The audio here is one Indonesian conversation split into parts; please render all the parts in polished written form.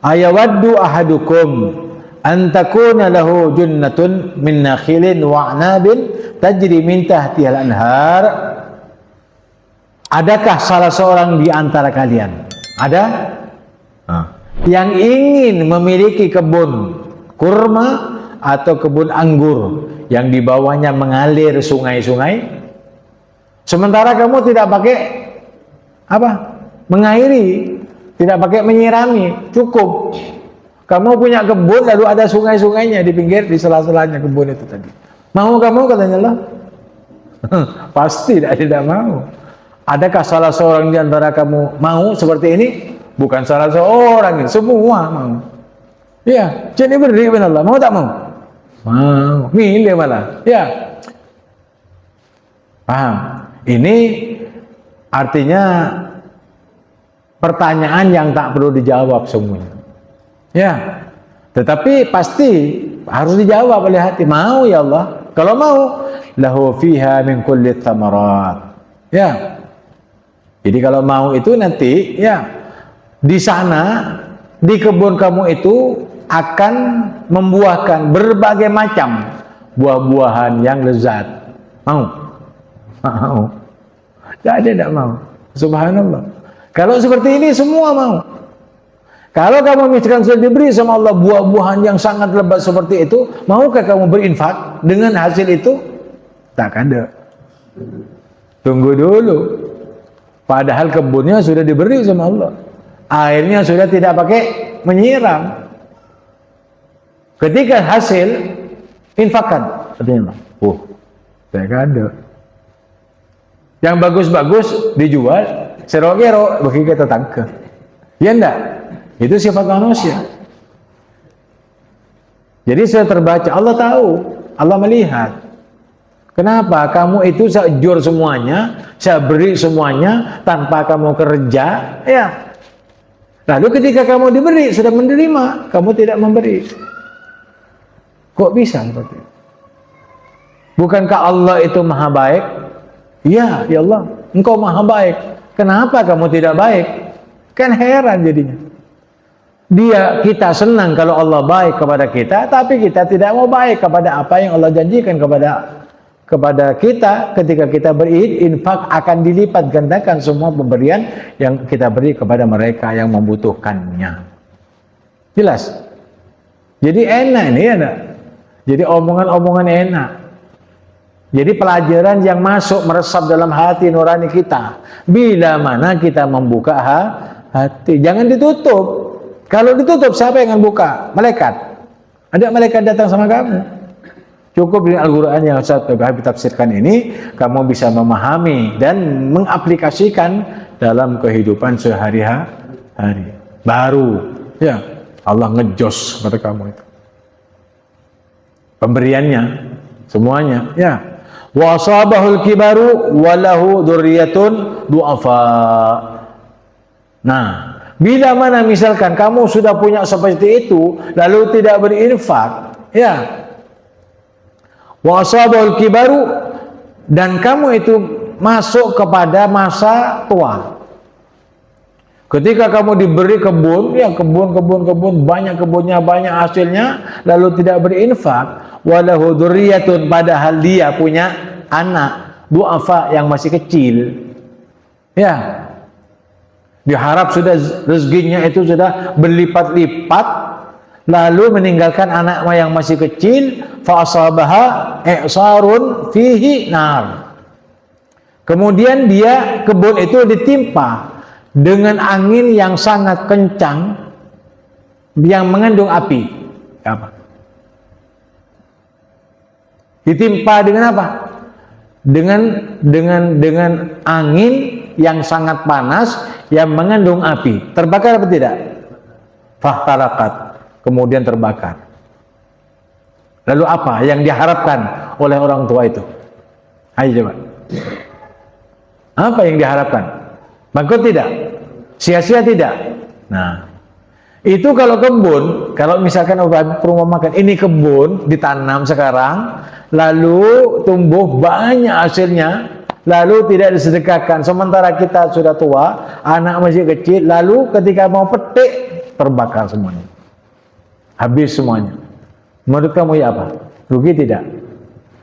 Ayawaddu ahadukum an takuna lahu junnatun min nakhilin wa a'nabin tajri min tahtihal anhar. Adakah salah seorang di antara kalian yang ingin memiliki kebun kurma atau kebun anggur yang di bawahnya mengalir sungai-sungai, sementara kamu tidak pakai mengairi, tidak pakai menyirami, cukup kamu punya kebun lalu ada sungai-sungainya di pinggir, di sela-selanya kebun itu tadi. Mau kamu, katanya Allah? Pasti tidak mau. Adakah salah seorang di antara kamu mau seperti ini? Bukan salah seorang, semua mau. Ya, jadi beri kepada Allah. Mau tak mau? Mau. Milih malah. Ya. Paham? Ini artinya pertanyaan yang tak perlu dijawab semuanya. Ya. Tetapi pasti harus dijawab oleh hati. Mau ya Allah? Kalau mau, lahu fiha min kulli thamarat. Ya. Jadi kalau mau itu nanti ya di sana di kebun kamu itu akan membuahkan berbagai macam buah-buahan yang lezat. Mau? Mau. Tidak mau. Subhanallah. Kalau seperti ini semua mau. Kalau kamu misalkan sudah diberi sama Allah buah-buahan yang sangat lebat seperti itu, maukah kamu berinfak dengan hasil itu? Tak ada. Tunggu dulu. Padahal kebunnya sudah diberi sama Allah. Airnya sudah tidak pakai menyiram. Ketika hasil, infakkan. Artinya, saya ada. Yang bagus-bagus dijual, serok-gerok, bagi kita tangkap. Ya enggak? Itu sifat manusia. Jadi saya terbaca, Allah tahu, Allah melihat. Kenapa? Kamu itu saya jur semuanya, saya beri semuanya tanpa kamu kerja, ya. Lalu ketika kamu diberi, sudah menerima, kamu tidak memberi. Kok bisa seperti itu? Bukankah Allah itu maha baik? Ya, ya Allah, Engkau maha baik. Kenapa kamu tidak baik? Kan heran jadinya. Kita senang kalau Allah baik kepada kita, tapi kita tidak mau baik kepada apa yang Allah janjikan kepada kita. Ketika kita berinfak akan dilipat gandakan semua pemberian yang kita beri kepada mereka yang membutuhkannya. Jelas? Jadi enak ini ya enggak? Jadi omongan-omongan enak. Jadi pelajaran yang masuk meresap dalam hati nurani kita. Bila mana kita membuka hati, jangan ditutup. Kalau ditutup siapa yang akan buka? Malaikat. Ada malaikat datang sama kamu. Cukup dengan Al-Quran yang saya tafsirkan ini, kamu bisa memahami dan mengaplikasikan dalam kehidupan sehari-hari. Baru, ya Allah ngejos pada kamu itu. Pemberiannya, semuanya, ya. Wa asabahul kibaru walahu dzurriyyatun du'afa. Nah, bila mana misalkan kamu sudah punya seperti itu, lalu tidak berinfak, ya. Wa asabahul kibaru, dan kamu itu masuk kepada masa tua. Ketika kamu diberi kebun, ya kebun, banyak kebunnya, banyak hasilnya, lalu tidak berinfak, walahu dzurriyyatun, padahal dia punya anak du'afa yang masih kecil. Ya. Diharap sudah rezekinya itu sudah berlipat-lipat, lalu meninggalkan anak yang masih kecil, fa asabaha i'sarun fihi nar. Kemudian dia kebun itu ditimpa dengan angin yang sangat kencang yang mengandung api. Apa? Ditimpa dengan apa? Dengan angin yang sangat panas yang mengandung api. Terbakar apa tidak? Fahtarakat. Kemudian terbakar. Lalu apa yang diharapkan oleh orang tua itu? Ayo coba. Apa yang diharapkan? Bangkrut tidak? Sia-sia tidak? Nah, itu kalau kebun, kalau misalkan perumpamaan ini kebun ditanam sekarang, lalu tumbuh banyak hasilnya, lalu tidak disedekahkan, sementara kita sudah tua, anak masih kecil, lalu ketika mau petik terbakar semuanya. Habis semuanya. Menurut kamu ya apa? Rugi tidak?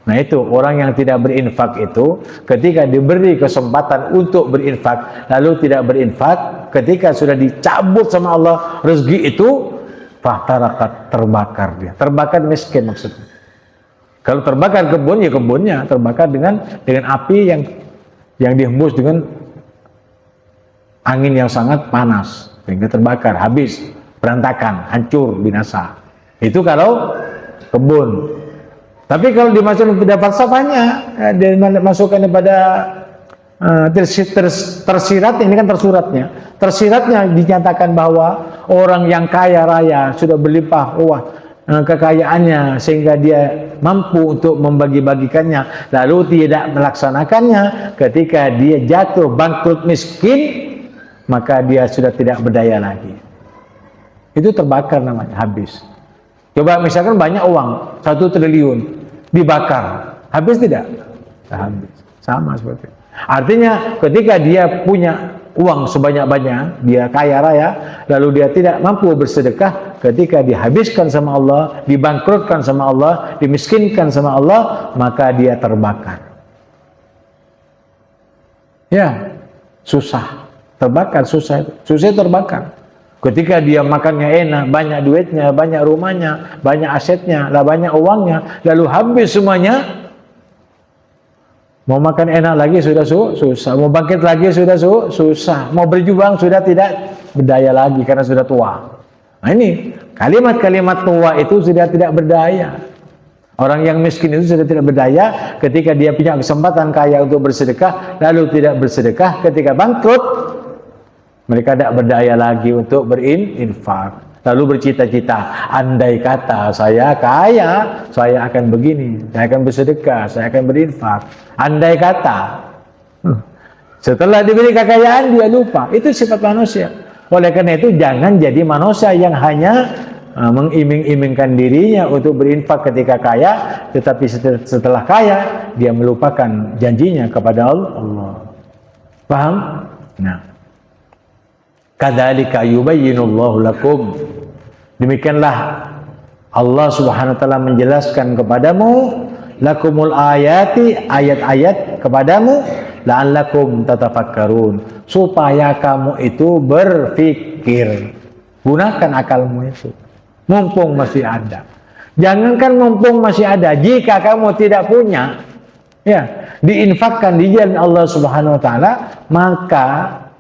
Nah itu, orang yang tidak berinfak itu, ketika diberi kesempatan untuk berinfak, lalu tidak berinfak, ketika sudah dicabut sama Allah rezeki itu, fahtarakat, terbakar dia. Terbakar miskin maksudnya. Kalau terbakar kebun, ya kebunnya terbakar dengan api yang dihembus dengan angin yang sangat panas, sehingga terbakar, habis, berantakan, hancur, binasa. Itu kalau kebun. Tapi kalau dimasukkan pada falsafahnya, dimasukkan pada tersirat, ini kan tersuratnya. Tersiratnya dinyatakan bahwa orang yang kaya raya sudah berlimpah ruah kekayaannya sehingga dia mampu untuk membagi-bagikannya, lalu tidak melaksanakannya, ketika dia jatuh bangkrut miskin, maka dia sudah tidak berdaya lagi. Itu terbakar namanya, habis. Coba misalkan banyak uang 1 triliun dibakar, habis tidak? Habis. Sama seperti itu. Artinya ketika dia punya uang sebanyak-banyak, dia kaya raya, lalu dia tidak mampu bersedekah, ketika dihabiskan sama Allah, dibangkrutkan sama Allah, dimiskinkan sama Allah, maka dia terbakar. Ya, susah. Terbakar, susah. Susah terbakar. Ketika dia makannya enak, banyak duitnya, banyak rumahnya, banyak asetnya, banyak uangnya, lalu habis semuanya, mau makan enak lagi sudah susah, mau bangkit lagi sudah susah, mau berjuang sudah tidak berdaya lagi karena sudah tua. Nah ini, kalimat-kalimat tua itu sudah tidak berdaya. Orang yang miskin itu sudah tidak berdaya ketika dia punya kesempatan kaya untuk bersedekah, lalu tidak bersedekah, ketika bangkrut, mereka tidak berdaya lagi untuk berinfak. Lalu bercita-cita, andai kata saya kaya, saya akan begini, saya akan bersedekah, saya akan berinfak. Andai kata. Setelah diberi kekayaan, dia lupa. Itu sifat manusia. Oleh karena itu, jangan jadi manusia yang hanya mengiming-imingkan dirinya untuk berinfak ketika kaya, tetapi setelah kaya, dia melupakan janjinya kepada Allah. Paham? Nah. Kadzalika yubayyinullahu lakum. Demikianlah Allah Subhanahu wa taala menjelaskan kepadamu, lakumul ayati, ayat-ayat kepadamu, la'allakum tatafakkarun, supaya kamu itu berpikir. Gunakan akalmu itu. Mumpung masih ada. Jangankan mumpung masih ada, jika kamu tidak punya, ya, diinfakkan di jalan Allah Subhanahu wa taala, maka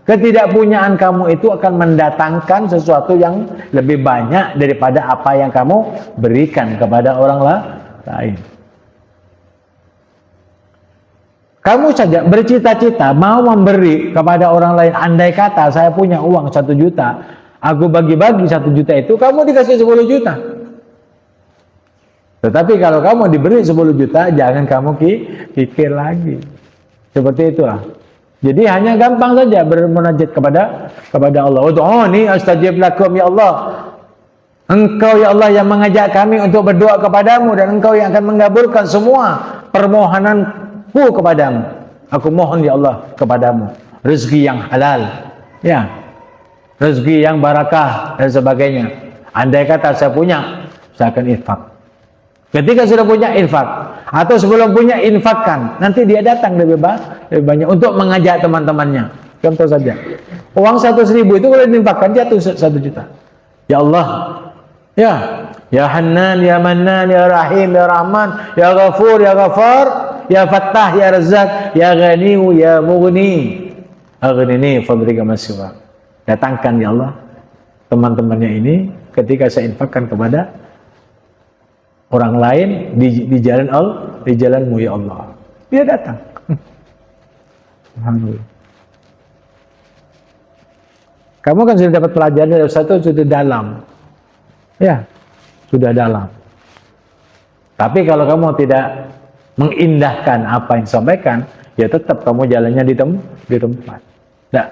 ketidakpunyaan kamu itu akan mendatangkan sesuatu yang lebih banyak daripada apa yang kamu berikan kepada orang lain. Kamu saja bercita-cita mau memberi kepada orang lain, andai kata saya punya uang 1 juta, aku bagi-bagi 1 juta itu, kamu dikasih 10 juta. Tetapi kalau kamu diberi 10 juta, jangan kamu pikir lagi. Seperti itulah. Jadi hanya gampang saja bermunajat kepada Allah. Ud'uni astajib lakum ya Allah. Engkau ya Allah yang mengajak kami untuk berdoa kepadamu, dan Engkau yang akan mengabulkan semua permohonanku kepadamu. Aku mohon ya Allah kepadamu rezeki yang halal, ya, rezeki yang barakah dan sebagainya. Andai kata saya punya, saya akan infak. Ketika sudah punya, infak. Atau sebelum punya, infakkan. Nanti dia datang lebih banyak untuk mengajak teman-temannya. Contoh saja, uang 100.000 itu kalau diinfakkan jatuh 1 juta. Ya Allah, ya Hannan, ya Mannan, ya Rahim, ya Rahman, ya Ghafur, ya Ghafar, ya Fattah, ya Razzaq, ya Ghani, ya Mughni, aghnini fadlika masiwa. Datangkan ya Allah teman-temannya ini ketika saya infakkan kepada orang lain di jalan Allah, di jalanmu ya Allah. Dia datang. Alhamdulillah. Kamu kan sudah dapat pelajaran dari satu, sudah dalam. Ya, sudah dalam. Tapi kalau kamu tidak mengindahkan apa yang disampaikan, ya tetap kamu jalannya di tempat. Nah,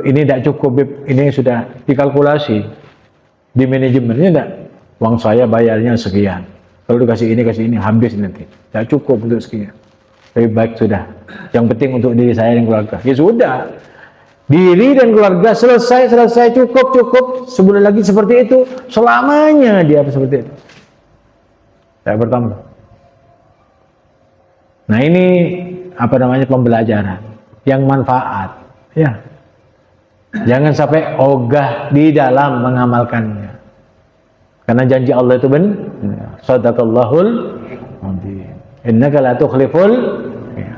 ini tidak cukup, ini sudah dikalkulasi di manajemennya, tidak. Uang saya bayarnya sekian. Kalau dikasih ini, habis nanti. Tidak cukup untuk sekian. Lebih baik sudah. Yang penting untuk diri saya dan keluarga. Ya sudah. Diri dan keluarga selesai, cukup. Sebulan lagi seperti itu, selamanya dia seperti itu. Tidak bertambah. Nah ini apa namanya pembelajaran yang manfaat, ya. Jangan sampai ogah di dalam mengamalkannya. Karena janji Allah itu benar. Shadaqallahul adzim. Innaka la tukhliful.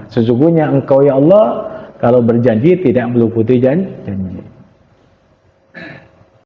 Sesungguhnya engkau ya Allah kalau berjanji tidak meluputi janji.